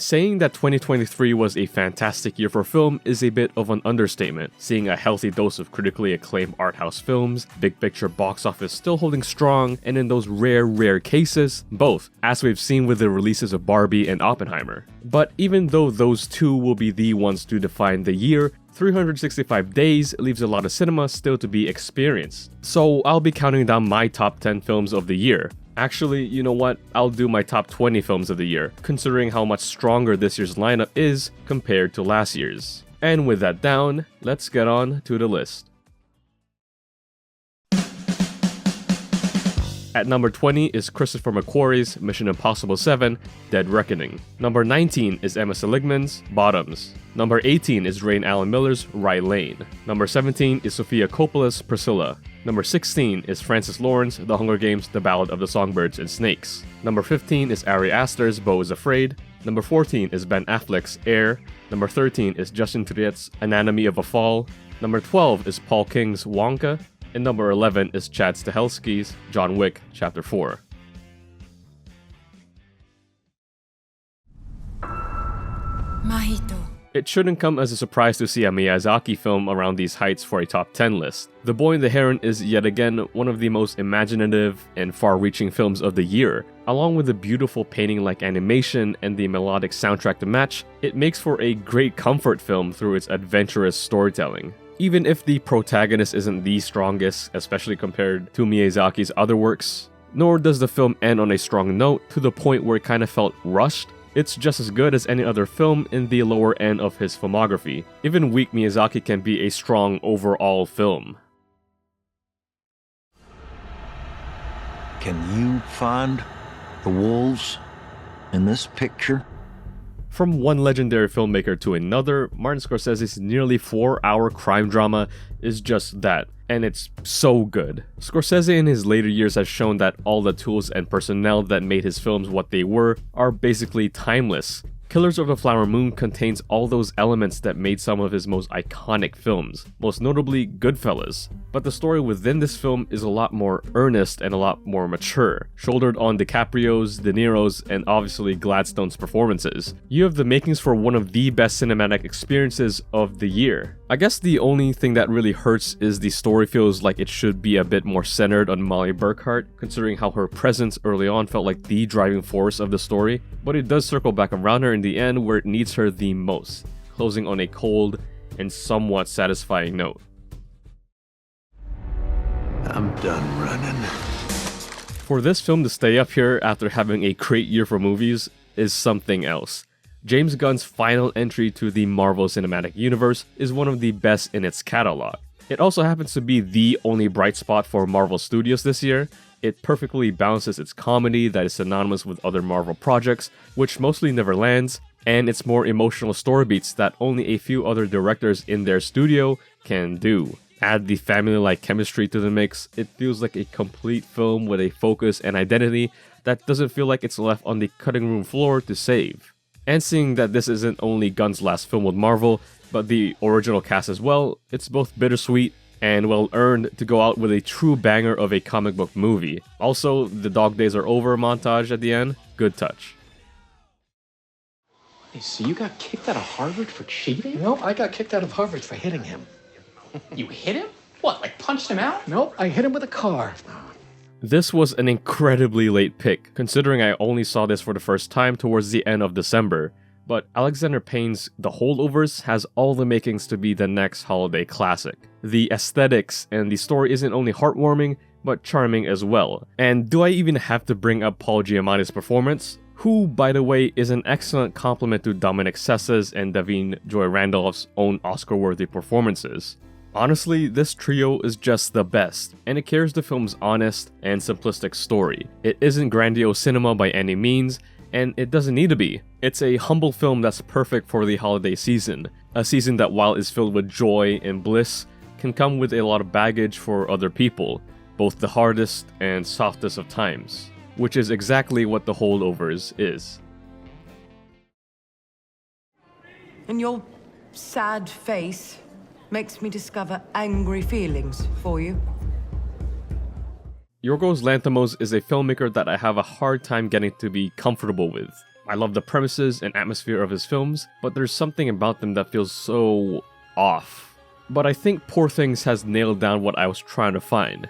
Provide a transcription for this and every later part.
Saying that 2023 was a fantastic year for film is a bit of an understatement, seeing a healthy dose of critically acclaimed art house films, big picture box office still holding strong, and in those rare cases, both, as we've seen with the releases of Barbie and Oppenheimer. But even though those two will be the ones to define the year, 365 days leaves a lot of cinema still to be experienced. So I'll be counting down my top 10 films of the year. Actually, you know what? I'll do my top 20 films of the year, considering how much stronger this year's lineup is compared to last year's. And with that down, let's get on to the list. At number 20 is Christopher McQuarrie's Mission Impossible 7: Dead Reckoning. Number 19 is Emma Seligman's Bottoms. Number 18 is Rain Allen Miller's Rye Lane. Number 17 is Sofia Coppola's Priscilla. Number 16 is Francis Lawrence' The Hunger Games: The Ballad of the Songbirds and Snakes. Number 15 is Ari Aster's Beau is Afraid. Number 14 is Ben Affleck's Air. Number 13 is Justin Triet's Anatomy of a Fall. Number 12 is Paul King's Wonka. And number 11 is Chad Stahelski's John Wick Chapter 4. Mahito. It shouldn't come as a surprise to see a Miyazaki film around these heights for a top 10 list. The Boy and the Heron is yet again one of the most imaginative and far-reaching films of the year. Along with the beautiful painting-like animation and the melodic soundtrack to match, it makes for a great comfort film through its adventurous storytelling. Even if the protagonist isn't the strongest, especially compared to Miyazaki's other works, nor does the film end on a strong note to the point where it kind of felt rushed, it's just as good as any other film in the lower end of his filmography. Even weak Miyazaki can be a strong overall film. Can you find the wolves in this picture? From one legendary filmmaker to another, Martin Scorsese's nearly 4-hour crime drama is just that, and it's so good. Scorsese in his later years has shown that all the tools and personnel that made his films what they were are basically timeless. Killers of the Flower Moon contains all those elements that made some of his most iconic films, most notably Goodfellas. But the story within this film is a lot more earnest and a lot more mature, shouldered on DiCaprio's, De Niro's, and obviously Gladstone's performances. You have the makings for one of the best cinematic experiences of the year. I guess the only thing that really hurts is the story feels like it should be a bit more centered on Molly Burkhart, considering how her presence early on felt like the driving force of the story, but it does circle back around her in the end where it needs her the most, closing on a cold and somewhat satisfying note. I'm done running. For this film to stay up here after having a great year for movies is something else. James Gunn's final entry to the Marvel Cinematic Universe is one of the best in its catalog. It also happens to be the only bright spot for Marvel Studios this year. It perfectly balances its comedy that is synonymous with other Marvel projects, which mostly never lands, and its more emotional story beats that only a few other directors in their studio can do. Add the family-like chemistry to the mix, it feels like a complete film with a focus and identity that doesn't feel like it's left on the cutting room floor to save. And seeing that this isn't only Gunn's last film with Marvel, but the original cast as well, it's both bittersweet and well-earned to go out with a true banger of a comic book movie. Also, the Dog Days Are Over montage at the end, good touch. Hey, so you got kicked out of Harvard for cheating? Nope, I got kicked out of Harvard for hitting him. You hit him? What, like punched him out? Nope, I hit him with a car. This was an incredibly late pick, considering I only saw this for the first time towards the end of December. But Alexander Payne's The Holdovers has all the makings to be the next holiday classic. The aesthetics and the story isn't only heartwarming, but charming as well. And do I even have to bring up Paul Giamatti's performance? Who, by the way, is an excellent complement to Dominic Sessa's and Davine Joy Randolph's own Oscar-worthy performances. Honestly, this trio is just the best, and it carries the film's honest and simplistic story. It isn't grandiose cinema by any means, and it doesn't need to be. It's a humble film that's perfect for the holiday season, a season that while is filled with joy and bliss, can come with a lot of baggage for other people, both the hardest and softest of times, which is exactly what The Holdovers is. And your sad face makes me discover angry feelings for you. Yorgos Lanthimos is a filmmaker that I have a hard time getting to be comfortable with. I love the premises and atmosphere of his films, but there's something about them that feels so off. But I think Poor Things has nailed down what I was trying to find.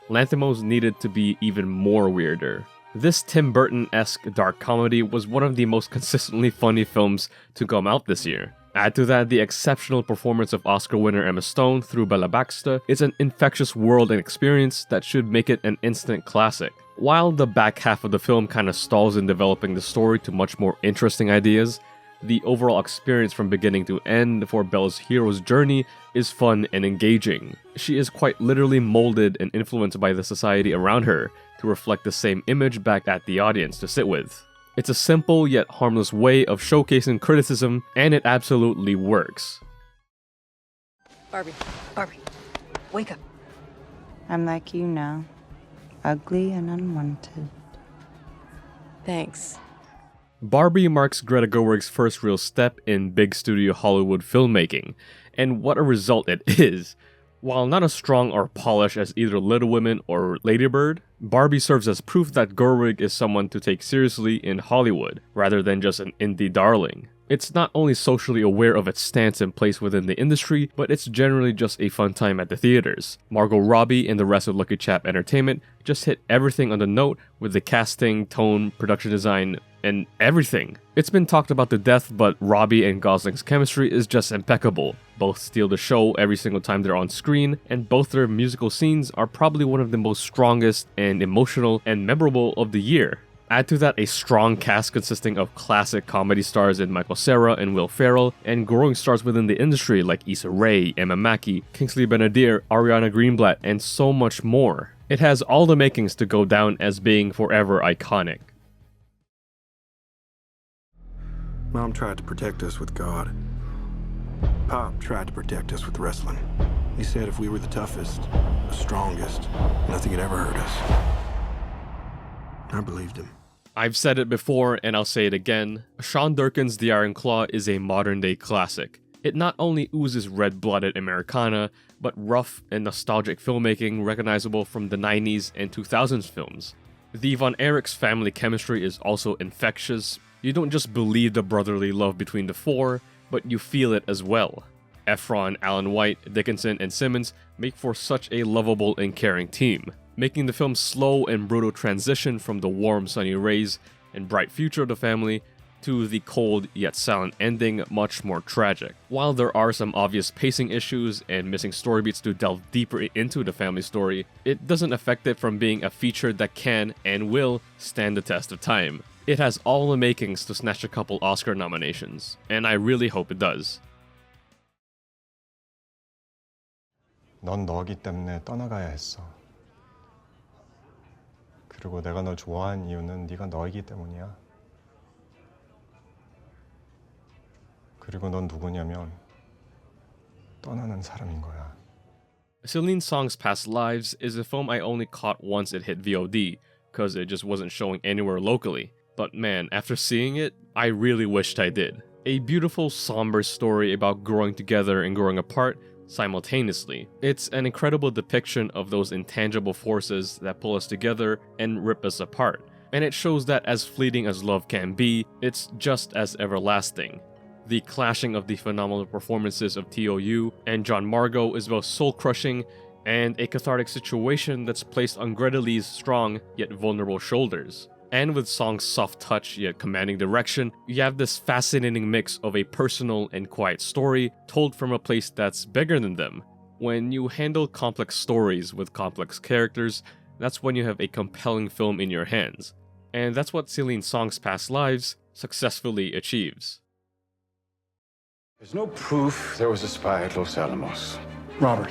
Lanthimos needed to be even more weirder. This Tim Burton-esque dark comedy was one of the most consistently funny films to come out this year. Add to that the exceptional performance of Oscar winner Emma Stone through Bella Baxter. It's an infectious world and experience that should make it an instant classic. While the back half of the film kinda stalls in developing the story to much more interesting ideas, the overall experience from beginning to end for Bella's hero's journey is fun and engaging. She is quite literally molded and influenced by the society around her to reflect the same image back at the audience to sit with. It's a simple yet harmless way of showcasing criticism, and it absolutely works. Barbie, wake up. I'm like you now, ugly and unwanted. Thanks. Barbie marks Greta Gerwig's first real step in big studio Hollywood filmmaking, and what a result it is. While not as strong or polished as either Little Women or Lady Bird, Barbie serves as proof that Gerwig is someone to take seriously in Hollywood, rather than just an indie darling. It's not only socially aware of its stance and place within the industry, but it's generally just a fun time at the theaters. Margot Robbie and the rest of Lucky Chap Entertainment just hit everything on the note with the casting, tone, production design, and everything. It's been talked about to death, but Robbie and Gosling's chemistry is just impeccable. Both steal the show every single time they're on screen, and both their musical scenes are probably one of the most strongest and emotional and memorable of the year. Add to that a strong cast consisting of classic comedy stars in Michael Cera and Will Ferrell, and growing stars within the industry like Issa Rae, Emma Mackey, Kingsley Ben-Adir, Ariana Greenblatt, and so much more. It has all the makings to go down as being forever iconic. Mom tried to protect us with God. Pop tried to protect us with wrestling. He said if we were the toughest, the strongest, nothing could ever hurt us. I believed him. I've said it before and I'll say it again. Sean Durkin's The Iron Claw is a modern-day classic. It not only oozes red-blooded Americana, but rough and nostalgic filmmaking recognizable from the 90s and 2000s films. The Von Erich's family chemistry is also infectious. You don't just believe the brotherly love between the four, but you feel it as well. Efron, Alan White, Dickinson, and Simmons make for such a lovable and caring team, making the film's slow and brutal transition from the warm sunny rays and bright future of the family to the cold yet silent ending much more tragic. While there are some obvious pacing issues and missing story beats to delve deeper into the family story, it doesn't affect it from being a feature that can and will stand the test of time. It has all the makings to snatch a couple Oscar nominations, and I really hope it does. 넌 너기 때문에 떠나가야 했어. 그리고 내가 널 좋아한 이유는 네가 너이기 때문이야. 그리고 넌 누구냐면 떠나는 사람인 거야. Celine Song's Past Lives is a film I only caught once it hit VOD, cause it just wasn't showing anywhere locally. But man, after seeing it, I really wished I did. A beautiful, somber story about growing together and growing apart simultaneously. It's an incredible depiction of those intangible forces that pull us together and rip us apart. And it shows that as fleeting as love can be, it's just as everlasting. The clashing of the phenomenal performances of T.O.U. and John Margot is both soul-crushing and a cathartic situation that's placed on Greta Lee's strong yet vulnerable shoulders. And with Song's soft touch yet commanding direction, you have this fascinating mix of a personal and quiet story told from a place that's bigger than them. When you handle complex stories with complex characters, that's when you have a compelling film in your hands. And that's what Celine Song's Past Lives successfully achieves. There's no proof there was a spy at Los Alamos. Robert.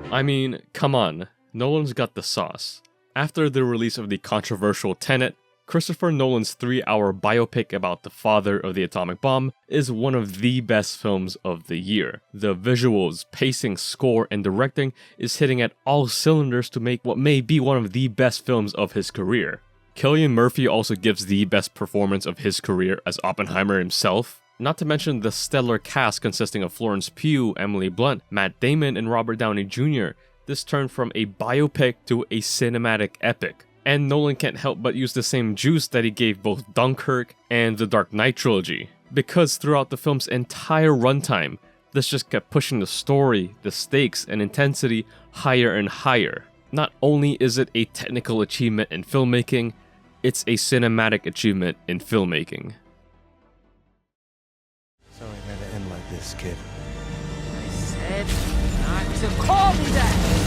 I mean, come on, Nolan's got the sauce. After the release of the controversial Tenet, Christopher Nolan's 3-hour biopic about the father of the atomic bomb is one of the best films of the year. The visuals, pacing, score, and directing is hitting at all cylinders to make what may be one of the best films of his career. Cillian Murphy also gives the best performance of his career as Oppenheimer himself. Not to mention the stellar cast consisting of Florence Pugh, Emily Blunt, Matt Damon, and Robert Downey Jr. This turned from a biopic to a cinematic epic. And Nolan can't help but use the same juice that he gave both Dunkirk and the Dark Knight trilogy, because throughout the film's entire runtime, this just kept pushing the story, the stakes, and intensity higher and higher. Not only is it a technical achievement in filmmaking, it's a cinematic achievement in filmmaking. So it had to end like this, kid. I said not to call me that!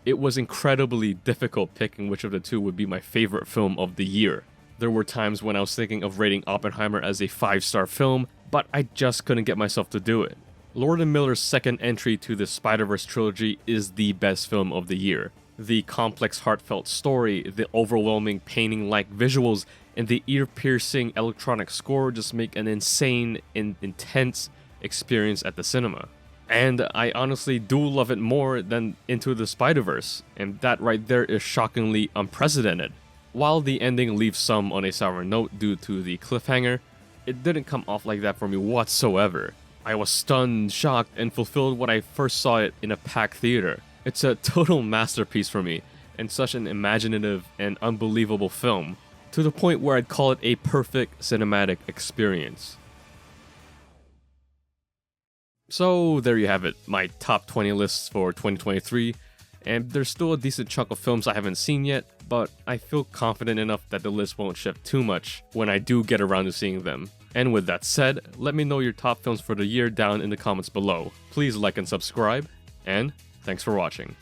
It was incredibly difficult picking which of the two would be my favorite film of the year. There were times when I was thinking of rating Oppenheimer as a 5-star film, but I just couldn't get myself to do it. Lord & Miller's second entry to the Spider-Verse trilogy is the best film of the year. The complex, heartfelt story, the overwhelming painting-like visuals, and the ear-piercing electronic score just make an insane and intense experience at the cinema. And I honestly do love it more than Into the Spider-Verse, and that right there is shockingly unprecedented. While the ending leaves some on a sour note due to the cliffhanger, it didn't come off like that for me whatsoever. I was stunned, shocked, and fulfilled when I first saw it in a packed theater. It's a total masterpiece for me, and such an imaginative and unbelievable film, to the point where I'd call it a perfect cinematic experience. So there you have it, my top 20 lists for 2023, and there's still a decent chunk of films I haven't seen yet, but I feel confident enough that the list won't shift too much when I do get around to seeing them. And with that said, let me know your top films for the year down in the comments below. Please like and subscribe, and thanks for watching.